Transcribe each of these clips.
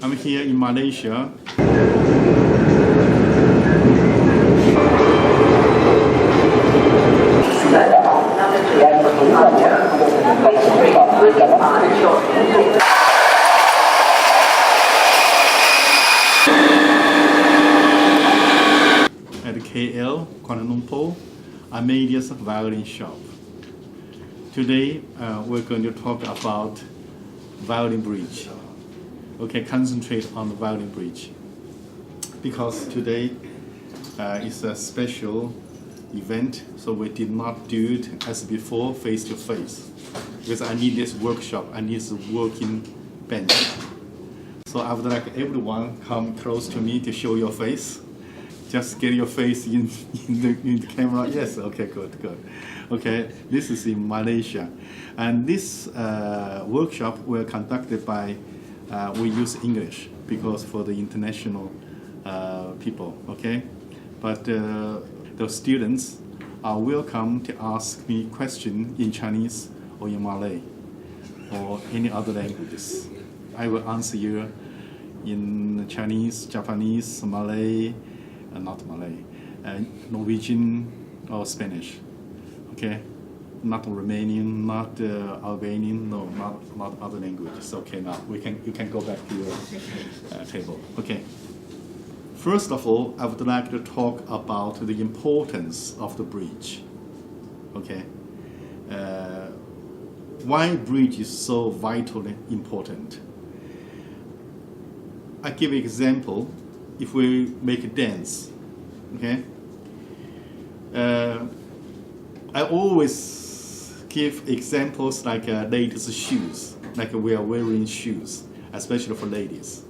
I'm here in Malaysia. At KL, Kuala Lumpur, Amelia's violin shop. Today, we're going to talk about violin bridge. Okay, concentrate on the violin bridge. Because today is a special event, so we did not do it as before, face to face. Because I need this workshop, I need this working bench. So I would like everyone come close to me to show your face. Just get your face in the camera. Yes, okay, good. Okay, this is in Malaysia. And this workshop were conducted by, we use English because for the international people, okay? But the students are welcome to ask me questions in Chinese or in Malay or any other languages. I will answer you in Chinese, Japanese, Malay, not Malay, Norwegian or Spanish, okay? Not Romanian, not Albanian, no, not other languages. Okay, now you can go back to your table. Okay. First of all, I would like to talk about the importance of the bridge. Okay. Why bridge is so vitally important? I give an example. If we make a dance, okay? I always give examples like ladies' shoes, like we are wearing shoes, especially for ladies.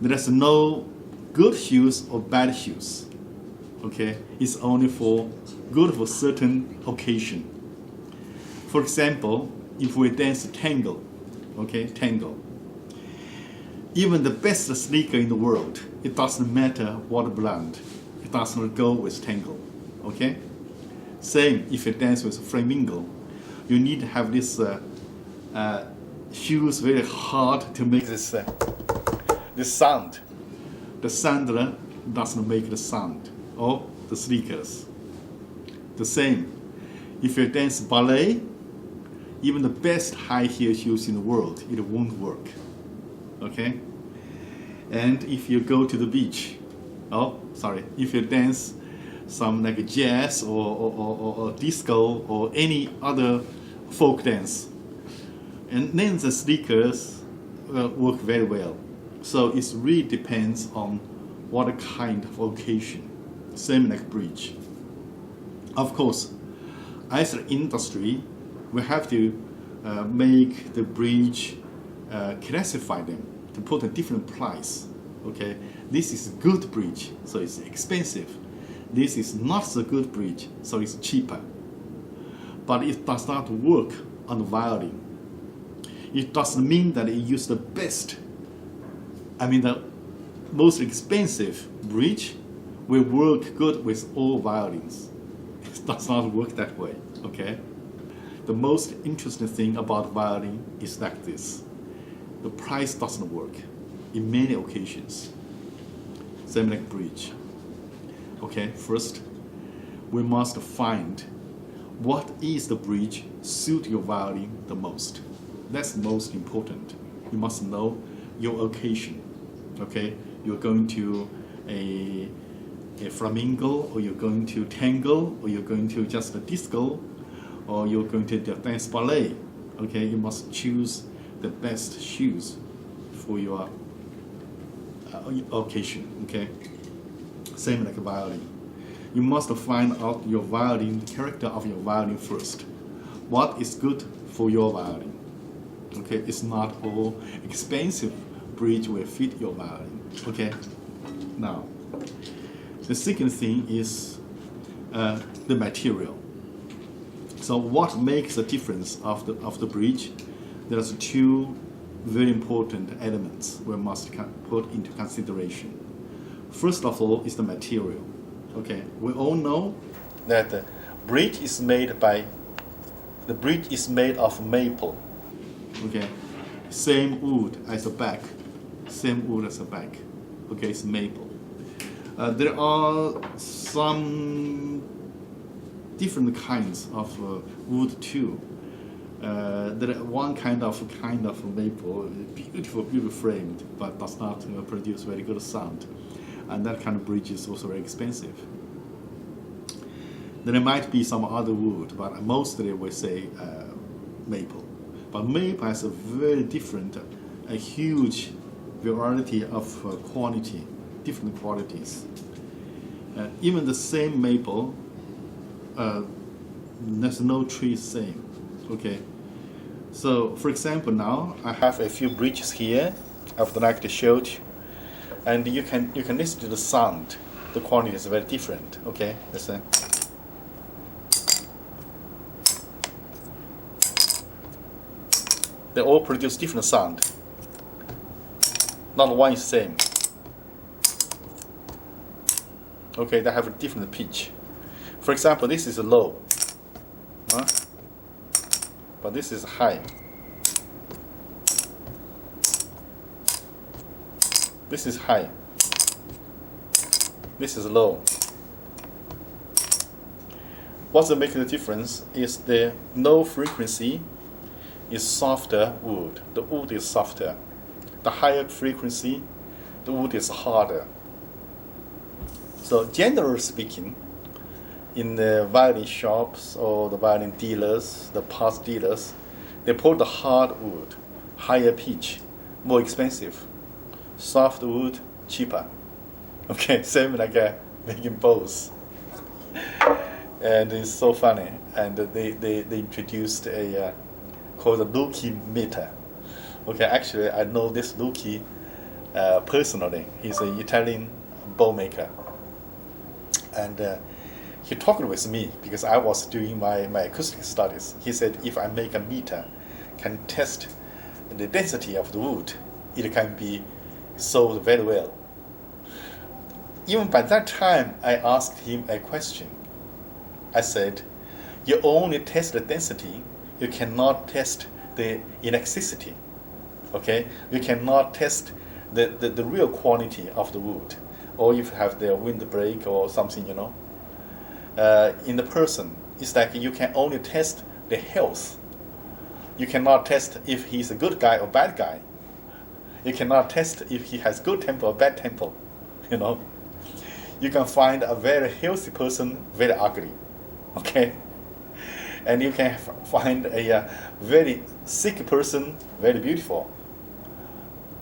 There is no good shoes or bad shoes, okay? It's only good for certain occasion. For example, if we dance tango, okay, tango. Even the best sneaker in the world, it doesn't matter what brand, it doesn't go with tango, okay? Same if you dance with flamingo, you need to have this shoes very hard to make this sound. The sandal doesn't make the sound, or the sneakers. The same, if you dance ballet, even the best high heel shoes in the world, it won't work. Okay? And if you go to the beach, if you dance some like jazz or disco or any other folk dance, and then the sneakers work very well. So it really depends on what kind of occasion, same like bridge. Of course, as an industry, we have to make the bridge classify them to put a different price. Okay, this is good bridge, so it's expensive. This is not so good bridge, so it's cheaper. But it does not work on the violin. It doesn't mean that it use the best. The most expensive bridge will work good with all violins. It does not work that way. Okay. The most interesting thing about violin is like this. The price doesn't work in many occasions. Same like bridge. Okay, first, we must find what is the bridge suit your violin the most. That's most important. You must know your occasion. Okay, you're going to a flamingo, or you're going to tango, or you're going to just a disco, or you're going to dance ballet. Okay, you must choose the best shoes for your occasion. Okay, same like a violin. You must find out your violin, the character of your violin first. What is good for your violin? Okay, it's not all expensive bridge will fit your violin. Okay, now the second thing is the material. So what makes the difference of the bridge? There's two very important elements we must put into consideration. First of all is the material. Okay, we all know that the bridge is made of maple. Okay, same wood as the back, same wood as the back. Okay, it's maple. There are some different kinds of wood too. There are one kind of maple, beautiful framed, but does not produce very good sound, and that kind of bridge is also very expensive. There might be some other wood, but mostly we say maple. But maple has a very different, a huge variety of quality, different qualities. Even the same maple, there's no tree same. Okay, so for example, now I have a few bridges here I would like to show you, and you can listen to the sound. The quality is very different. Okay, listen. They all produce different sound. Not one is same. Okay, they have a different pitch. For example, this is low, but this is high. This is high. This is low. What's making the difference is the low frequency is softer wood. The wood is softer. The higher frequency, the wood is harder. So generally speaking, in the violin shops or the violin dealers, the parts dealers, they put the hard wood, higher pitch, more expensive. Soft wood, cheaper. Okay, same like making bows. And it's so funny. And they introduced a called the Lucchi meter. Okay, actually I know this Lucchi personally. He's an Italian bow maker. And he talked with me because I was doing my acoustic studies. He said if I make a meter, can test the density of the wood, it can be sold very well. Even by that time, I asked him a question. I said, you only test the density, you cannot test the elasticity. Okay, you cannot test the real quality of the wood, or if you have the windbreak or something, you know. In the person, it's like you can only test the health. You cannot test if he's a good guy or bad guy. You cannot test if he has good temper or bad temper, you know. You can find a very healthy person very ugly, okay? And you can find a very sick person very beautiful.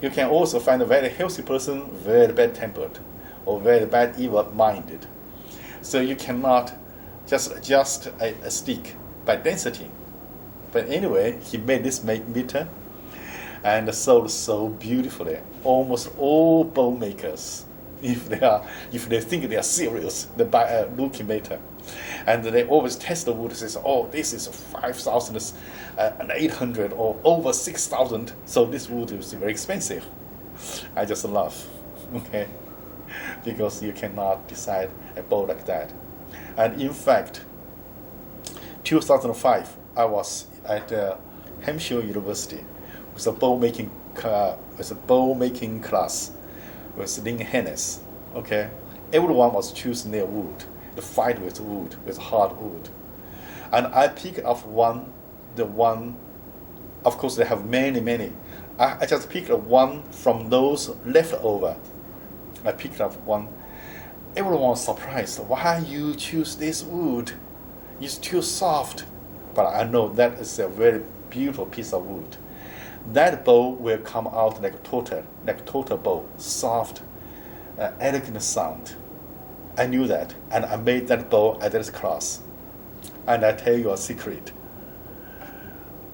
You can also find a very healthy person very bad-tempered or very bad evil-minded. So you cannot just adjust a stick by density. But anyway, he made this meter and sold so beautifully. Almost all bow makers, if they think they are serious, they buy a Lucchi meter. And they always test the wood and say, oh, this is 5,800 or over 6,000, so this wood is very expensive. I just laugh, okay? Because you cannot decide a bow like that. And in fact, 2005, I was at Hampshire University with a bow making class with Lynn Hennes. Okay, everyone was choosing their wood, the fight with wood, with hard wood, and I picked up the one. Of course, they have many. I just picked up one from those left over. I picked up one. Everyone was surprised. Why you choose this wood? It's too soft. But I know that is a very beautiful piece of wood. That bow will come out like total bow, soft, elegant sound. I knew that, and I made that bow at this class. And I tell you a secret.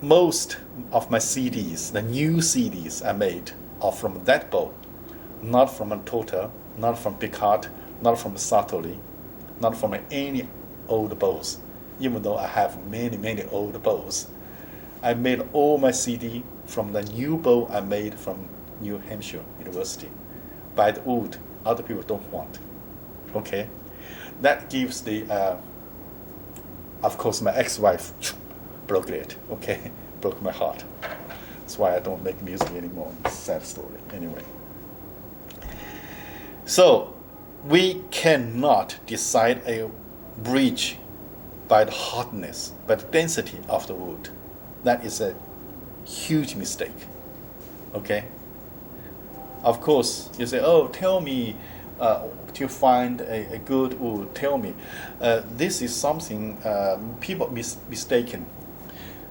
Most of my CDs, the new CDs I made, are from that bow, not from a Total, not from Picard, not from Sartori, not from any old bows. Even though I have many old bows, I made all my CD from the new bow I made from New Hampshire University, by the wood other people don't want. Okay, that gives the, of course, my ex-wife broke it. Okay, broke my heart. That's why I don't make music anymore. Sad story. Anyway. So we cannot decide a bridge by the hardness, by the density of the wood. That is a huge mistake. Okay? Of course, you say, oh, tell me to find a good wood. Tell me. This is something people mistaken.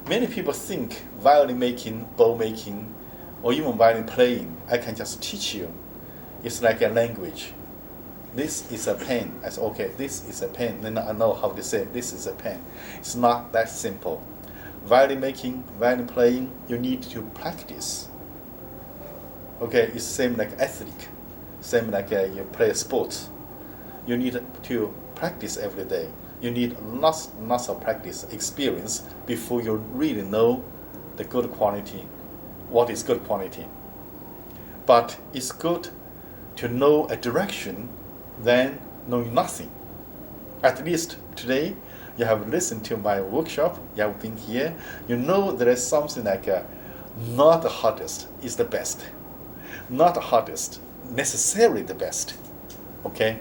Many people think violin making, bow making, or even violin playing, I can just teach you. It's like a language. This is a pen. I say, okay, this is a pen. Then I know how to say this is a pen. It's not that simple. Violin making, violin playing, you need to practice. Okay, it's same like athlete, same like you play sports. You need to practice every day. You need lots of practice, experience before you really know the good quality, what is good quality. But it's good to know a direction than knowing nothing. At least today, you have listened to my workshop, you have been here, you know there is something like not the hardest is the best. Not the hardest, necessarily the best. Okay?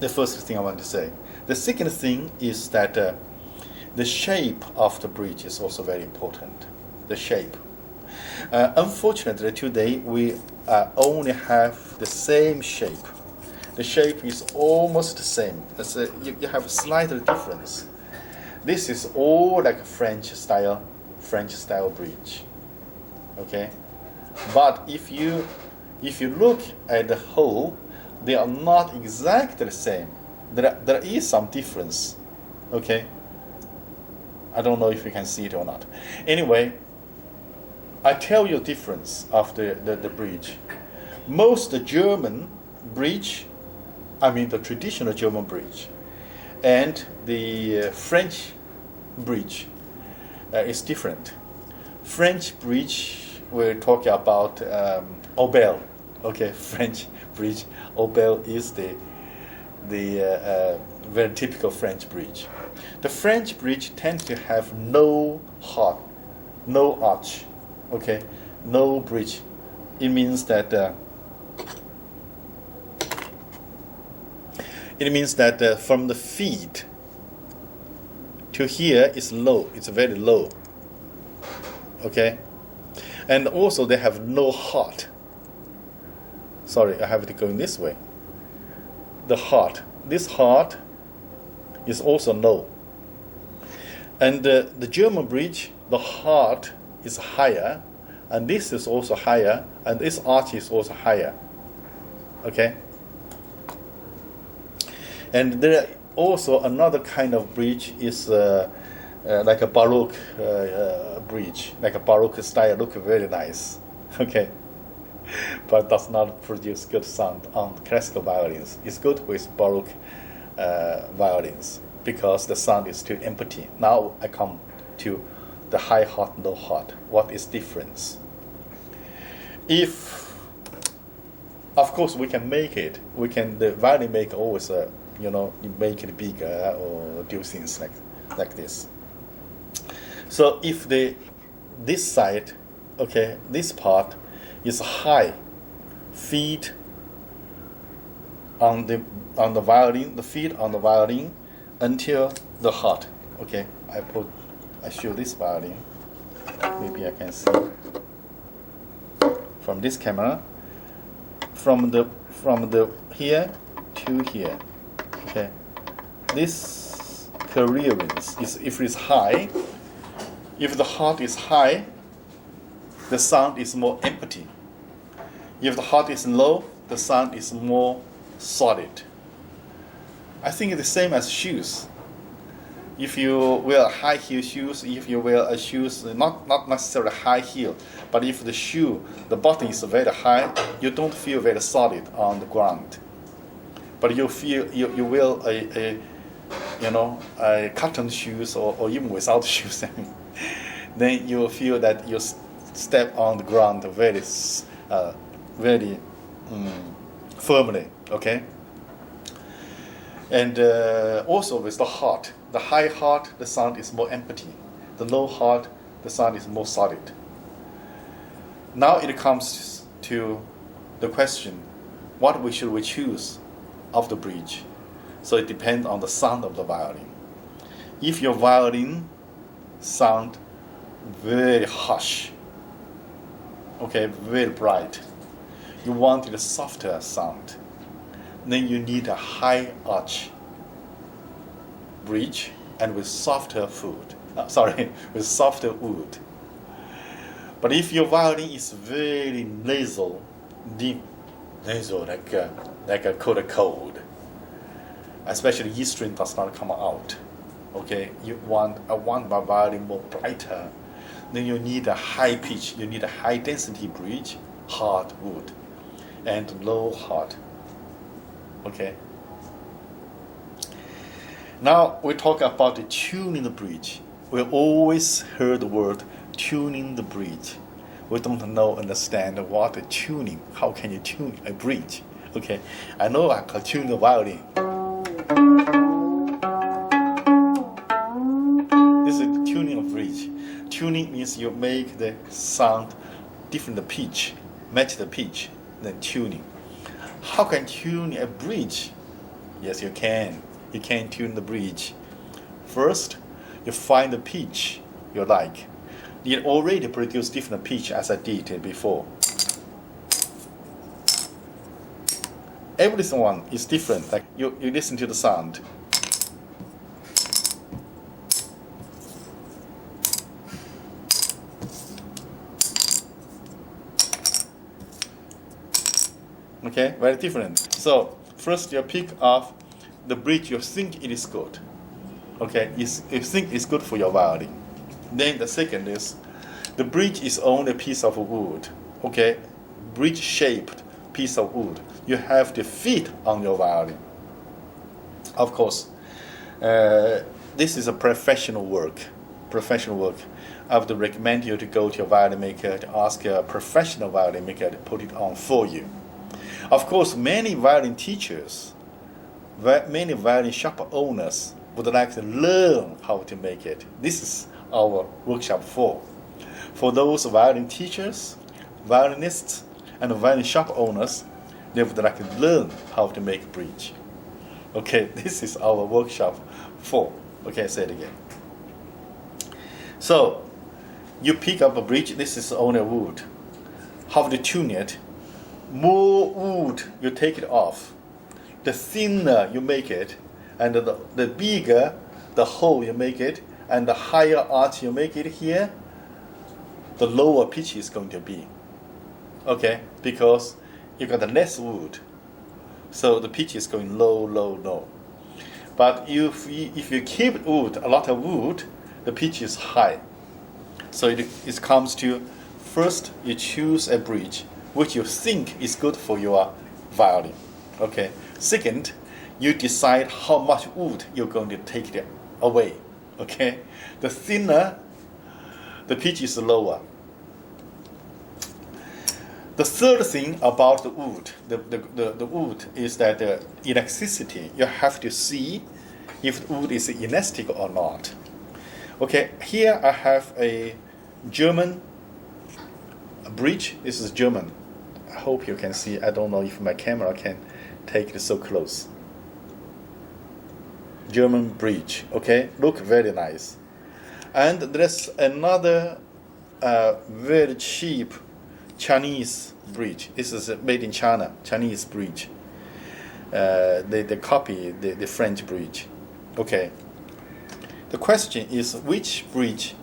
The first thing I want to say. The second thing is that the shape of the bridge is also very important. The shape. Unfortunately, today we only have the same shape. The shape is almost the same. You have a slight difference. This is all like a French style bridge. Okay? But if you look at the whole, they are not exactly the same. There is some difference. Okay? I don't know if you can see it or not. Anyway, I tell you the difference of the bridge. Most German bridge, the traditional German bridge, and the French bridge is different. French bridge, we're talking about Obel. Okay, French bridge. Obel is the very typical French bridge. The French bridge tends to have no arch. Okay, no bridge. It means that from the feet to here is low. It's very low. Okay, and also they have no heart. Sorry, I have to go in this way. The heart. This heart is also low. And the German bridge, the heart is higher, and this is also higher, and this arch is also higher. Okay? And there also another kind of bridge is like a Baroque bridge, like a Baroque style, look very nice. Okay? But does not produce good sound on classical violins. It's good with Baroque violins because the sound is too empty. Now I come to the high heart, low heart. What is difference? If, of course, we can make it. The violin maker always, you make it bigger or do things like this. So if this side, okay, this part is high, feet on the violin, the feet on the violin until the heart. Okay, I show this violin. Maybe I can see from this camera, from the here to here. Okay, this career rings is if it's high. If the heart is high, the sound is more empty. If the heart is low, the sound is more solid. I think it's the same as shoes. If you wear high heel shoes, if you wear a shoes not necessarily high heel, but if the shoe, the bottom is very high, you don't feel very solid on the ground. But you feel you wear a cotton shoes or even without shoes, then you will feel that you step on the ground very firmly. Okay. And also with the heart, the high heart, the sound is more empty. The low heart, the sound is more solid. Now it comes to the question, what should we choose of the bridge? So it depends on the sound of the violin. If your violin sound very harsh, okay, very bright, you want a softer sound, then you need a high arch bridge and with softer with softer wood. But if your violin is very nasal, deep nasal, like a cold, especially E string does not come out. Okay, I want my violin more brighter. Then you need a high pitch, you need a high density bridge, hard wood, and low hard. Okay. Now we talk about the tuning the bridge. We always heard the word tuning the bridge. We don't understand what the tuning. How can you tune a bridge? Okay, I know I can tune the violin. This is the tuning of bridge. Tuning means you make the sound different pitch, match the pitch, then tuning. How can you tune a bridge? Yes, you can. You can tune the bridge. First, you find the pitch you like. It already produced different pitch as I did before. Every one is different. Like you listen to the sound. Okay, very different. So first you pick up the bridge you think it is good. Okay, you think it's good for your violin. Then the second is, the bridge is only a piece of wood. Okay, bridge shaped piece of wood. You have to fit on your violin. Of course, this is a professional work. I would recommend you to go to your violin maker to ask a professional violin maker to put it on for you. Of course, many violin teachers, many violin shop owners would like to learn how to make it. This is our workshop for those violin teachers, violinists, and violin shop owners. They would like to learn how to make bridge. Okay, this is our workshop for. Okay, say it again. So you pick up a bridge. This is only wood. How to tune it? More wood you take it off, the thinner you make it, and the bigger the hole you make it, and the higher arch you make it here, the lower pitch is going to be. Okay, because you got the less wood, so the pitch is going low, low, low. But if you keep wood, a lot of wood, the pitch is high. So it comes to, first you choose a bridge which you think is good for your violin. Okay. Second, you decide how much wood you're going to take it away. Okay. The thinner, the pitch is lower. The third thing about the wood, the wood is that the elasticity. You have to see if the wood is elastic or not. Okay. Here I have a German bridge. This is German. I hope you can see. I don't know if my camera can take it so close. German bridge. Okay, look very nice. And there's another very cheap Chinese bridge. This is made in China, Chinese bridge. They copy the French bridge. Okay. The question is, which bridge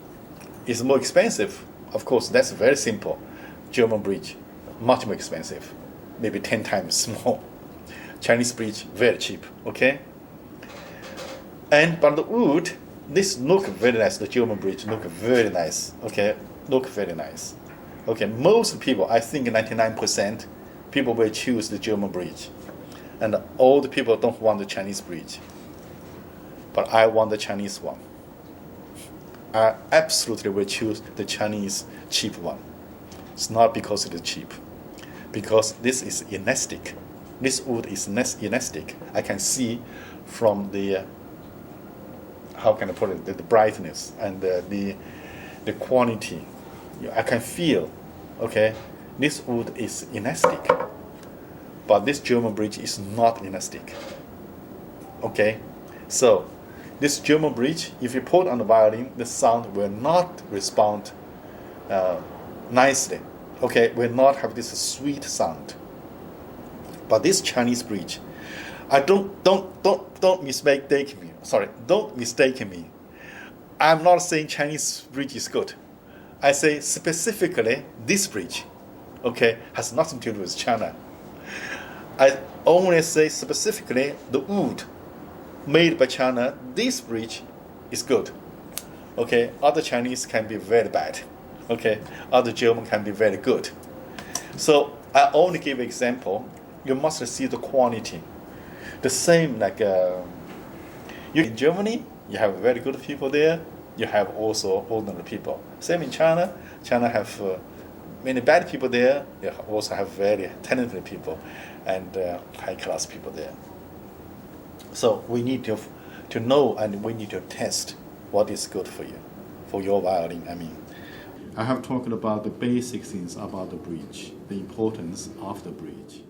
is more expensive? Of course, that's very simple. German bridge, much more expensive, maybe 10 times more. Chinese bridge, very cheap. Okay. But the wood, this look very nice. The German bridge look very nice. Okay, look very nice. Okay, most people, I think 99% people will choose the German bridge, and all the people don't want the Chinese bridge. But I want the Chinese one. I absolutely will choose the Chinese cheap one. It's not because it is cheap, because this is elastic. This wood is elastic. I can see from the how can I put it, the brightness and the quality. I can feel Okay, this wood is elastic, but this German bridge is not elastic. Okay, so this German bridge, if you put on the violin, the sound will not respond nicely. Okay, will not have this sweet sound. But this Chinese bridge, don't mistake me. Sorry, don't mistake me. I'm not saying Chinese bridge is good. I say specifically this bridge, okay, has nothing to do with China. I only say specifically the wood made by China, this bridge is good. Okay, other Chinese can be very bad. Okay, other German can be very good. So I only give example. You must see the quality. The same like you in Germany, you have very good people there. You have also ordinary people. Same in China. China have many bad people there. You also have very talented people and high class people there. So we need to know and we need to test what is good for you, for your violin. I have talked about the basic things about the bridge, the importance of the bridge.